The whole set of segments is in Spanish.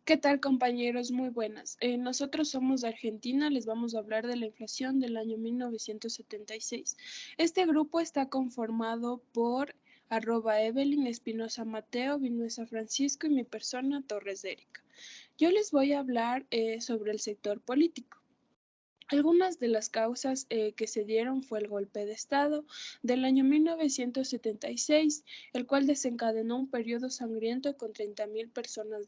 ¿Qué tal, compañeros? Muy buenas. Nosotros somos de Argentina, les vamos a hablar de la inflación del año 1976. Este grupo está conformado por @Evelyn Espinosa Mateo, Vinuesa Francisco y mi persona, Torres Erika. Yo les voy a hablar sobre el sector político. Algunas de las causas que se dieron fue el golpe de Estado del año 1976, el cual desencadenó un periodo sangriento con 30.000 personas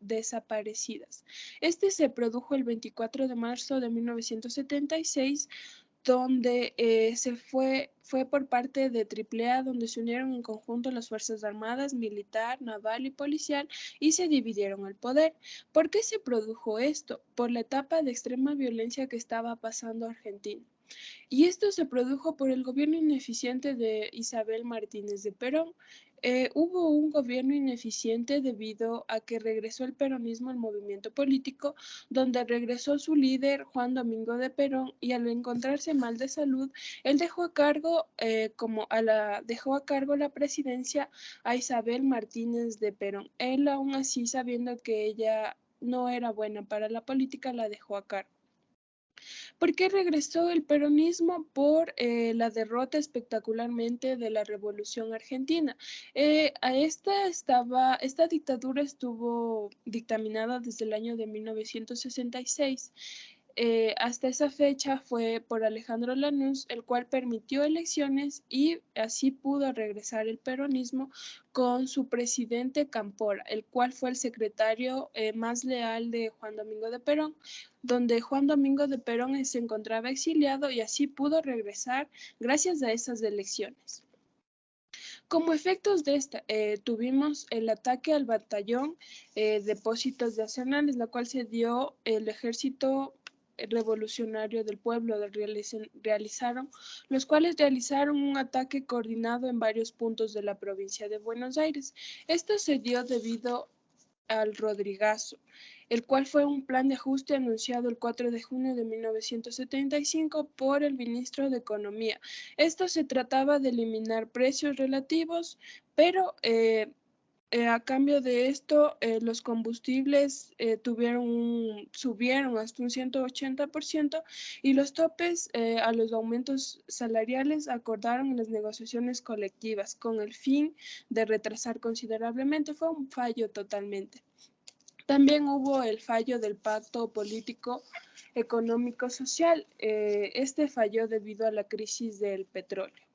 desaparecidas. Este se produjo el 24 de marzo de 1976, donde fue por parte de AAA, donde se unieron en conjunto las Fuerzas Armadas, militar, naval y policial, y se dividieron el poder. ¿Por qué se produjo esto? Por la etapa de extrema violencia que estaba pasando Argentina. Y esto se produjo por el gobierno ineficiente de Isabel Martínez de Perón. Hubo un gobierno ineficiente debido a que regresó el peronismo al movimiento político, donde regresó su líder Juan Domingo de Perón, y al encontrarse mal de salud, él dejó a cargo la presidencia a Isabel Martínez de Perón. Él, aún así, sabiendo que ella no era buena para la política, la dejó a cargo. ¿Por qué regresó el peronismo? Por la derrota espectacularmente de la Revolución Argentina. Esta dictadura estuvo dictaminada desde el año de 1966. Hasta esa fecha fue por Alejandro Lanús, el cual permitió elecciones y así pudo regresar el peronismo con su presidente Cámpora, el cual fue el secretario más leal de Juan Domingo de Perón, donde Juan Domingo de Perón se encontraba exiliado y así pudo regresar gracias a esas elecciones. Como efectos de esta, tuvimos el ataque al batallón Depósitos Nacionales, la cual se dio el Ejército Revolucionario del Pueblo, los cuales realizaron un ataque coordinado en varios puntos de la provincia de Buenos Aires. Esto se dio debido al Rodrigazo, el cual fue un plan de ajuste anunciado el 4 de junio de 1975 por el ministro de Economía. Esto se trataba de eliminar precios relativos, pero a cambio de esto, los combustibles subieron hasta un 180%, y los topes a los aumentos salariales acordaron en las negociaciones colectivas con el fin de retrasar considerablemente. Fue un fallo totalmente. También hubo el fallo del Pacto Político Económico Social. Este falló debido a la crisis del petróleo.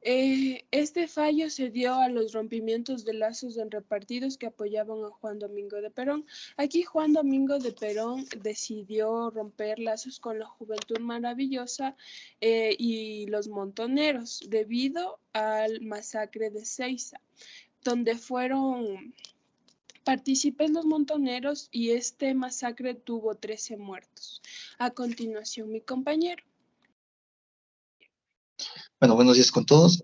Este fallo se dio a los rompimientos de lazos entre partidos que apoyaban a Juan Domingo de Perón. Aquí Juan Domingo de Perón decidió romper lazos con la Juventud Maravillosa y los Montoneros debido al masacre de Seiza, donde fueron partícipes los montoneros, y este masacre tuvo 13 muertos. A continuación, mi compañero. Bueno, buenos días con todos.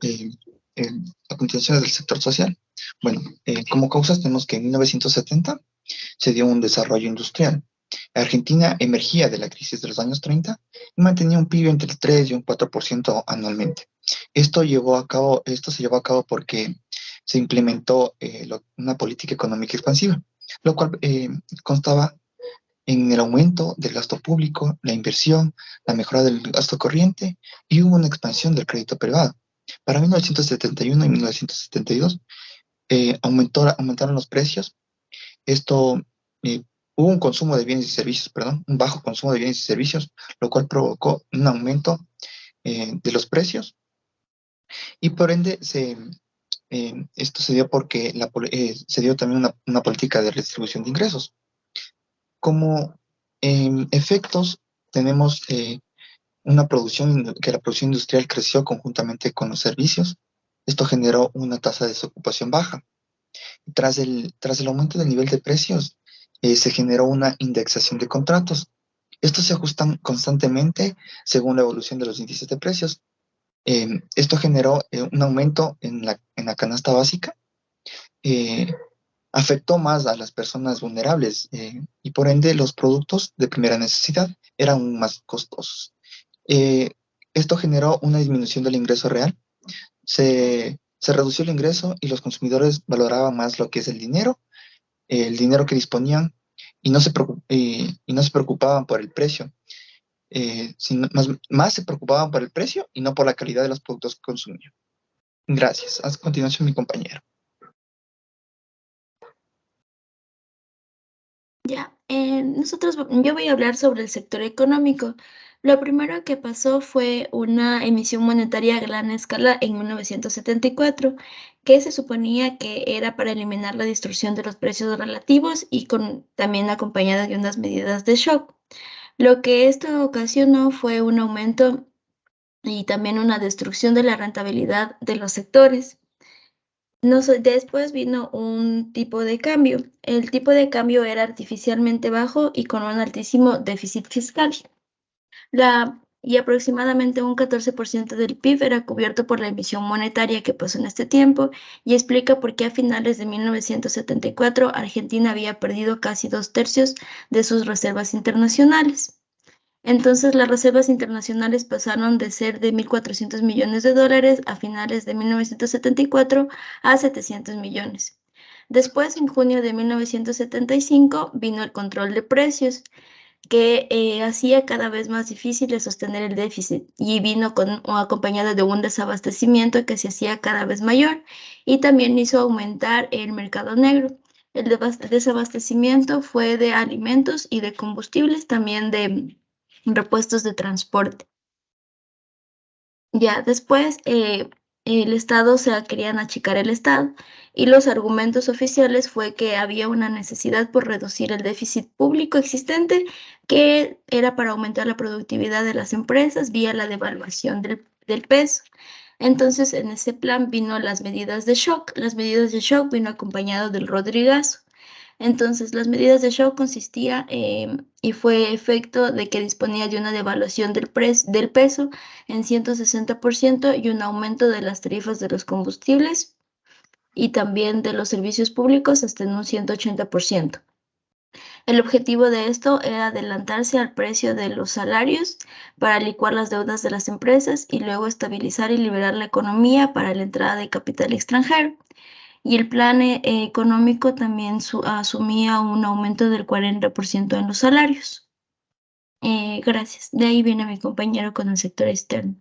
A continuación es del sector social. Bueno, como causas tenemos que en 1970 se dio un desarrollo industrial. Argentina emergía de la crisis de los años 30 y mantenía un PIB entre el 3 y un 4% anualmente. Esto se llevó a cabo porque se implementó una política económica expansiva, lo cual constaba en el aumento del gasto público, la inversión, la mejora del gasto corriente, y hubo una expansión del crédito privado. Para 1971 y 1972 aumentaron los precios. Esto hubo un consumo de bienes y servicios, perdón, un bajo consumo de bienes y servicios, lo cual provocó un aumento de los precios, y por ende esto se dio porque se dio también una política de redistribución de ingresos. Como efectos, tenemos la producción industrial creció conjuntamente con los servicios. Esto generó una tasa de desocupación baja. Tras el aumento del nivel de precios, se generó una indexación de contratos. Estos se ajustan constantemente según la evolución de los índices de precios. Esto generó un aumento en la canasta básica. Afectó más a las personas vulnerables, y por ende los productos de primera necesidad eran más costosos. Esto generó una disminución del ingreso real. Se redució el ingreso y los consumidores valoraban más lo que es el dinero el dinero que disponían y no se preocupaban por el precio, más se preocupaban por el precio y no por la calidad de los productos que consumían. Gracias. A continuación, mi compañero. Ya, yo voy a hablar sobre el sector económico. Lo primero que pasó fue una emisión monetaria a gran escala en 1974, que se suponía que era para eliminar la distorsión de los precios relativos y también acompañada de unas medidas de shock. Lo que esto ocasionó fue un aumento y también una destrucción de la rentabilidad de los sectores. Después vino un tipo de cambio. El tipo de cambio era artificialmente bajo y con un altísimo déficit fiscal. Y aproximadamente un 14% del PIB era cubierto por la emisión monetaria que pasó en este tiempo, y explica por qué a finales de 1974 Argentina había perdido casi 2/3 de sus reservas internacionales. Entonces, las reservas internacionales pasaron de ser de 1.400 millones de dólares a finales de 1974 a 700 millones. Después, en junio de 1975, vino el control de precios, que hacía cada vez más difícil sostener el déficit, y vino acompañado de un desabastecimiento que se hacía cada vez mayor, y también hizo aumentar el mercado negro. El desabastecimiento fue de alimentos y de combustibles, también de repuestos de transporte. Ya después, el Estado, querían achicar el Estado, y los argumentos oficiales fue que había una necesidad por reducir el déficit público existente, que era para aumentar la productividad de las empresas vía la devaluación del peso. Entonces, en ese plan vino las medidas de shock. Las medidas de shock vino acompañado del Rodrigazo. Entonces, las medidas de shock consistía y fue efecto de que disponía de una devaluación del peso en 160% y un aumento de las tarifas de los combustibles y también de los servicios públicos hasta en un 180%. El objetivo de esto era adelantarse al precio de los salarios para licuar las deudas de las empresas y luego estabilizar y liberar la economía para la entrada de capital extranjero. Y el plan económico también asumía un aumento del 40% en los salarios. Gracias. De ahí viene mi compañero con el sector externo.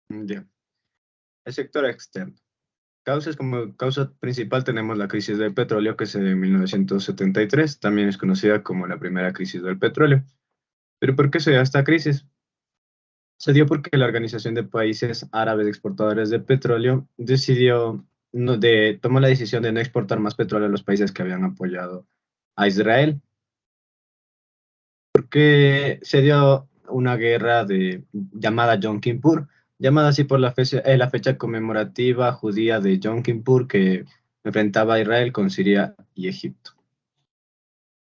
Ya. El sector externo. Como causa principal tenemos la crisis del petróleo que se dio en 1973, también es conocida como la primera crisis del petróleo. ¿Pero por qué se dio esta crisis? Se dio porque la Organización de Países Árabes Exportadores de Petróleo tomó la decisión de no exportar más petróleo a los países que habían apoyado a Israel, porque se dio una guerra llamada Yom Kippur, llamada así por la fecha conmemorativa judía de Yom Kippur, que enfrentaba a Israel con Siria y Egipto.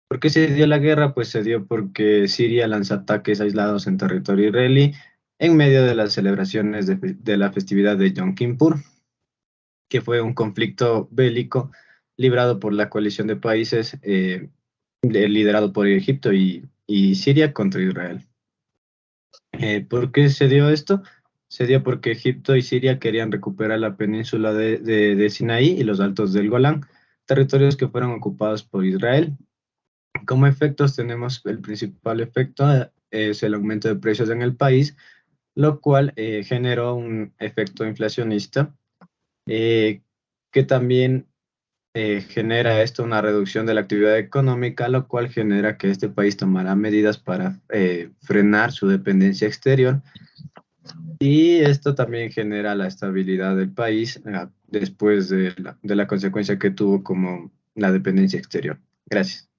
¿Por qué se dio la guerra? Pues se dio porque Siria lanza ataques aislados en territorio israelí en medio de las celebraciones de la festividad de Yom Kippur, que fue un conflicto bélico librado por la coalición de países liderado por Egipto y Siria contra Israel. ¿Por qué se dio esto? Se dio porque Egipto y Siria querían recuperar la península de Sinaí y los altos del Golán, territorios que fueron ocupados por Israel. Como efectos tenemos el principal efecto, es el aumento de precios en el país, lo cual generó un efecto inflacionista, que también genera esto una reducción de la actividad económica, lo cual genera que este país tomará medidas para frenar su dependencia exterior, y esto también genera la estabilidad del país después de la consecuencia que tuvo como la dependencia exterior. Gracias.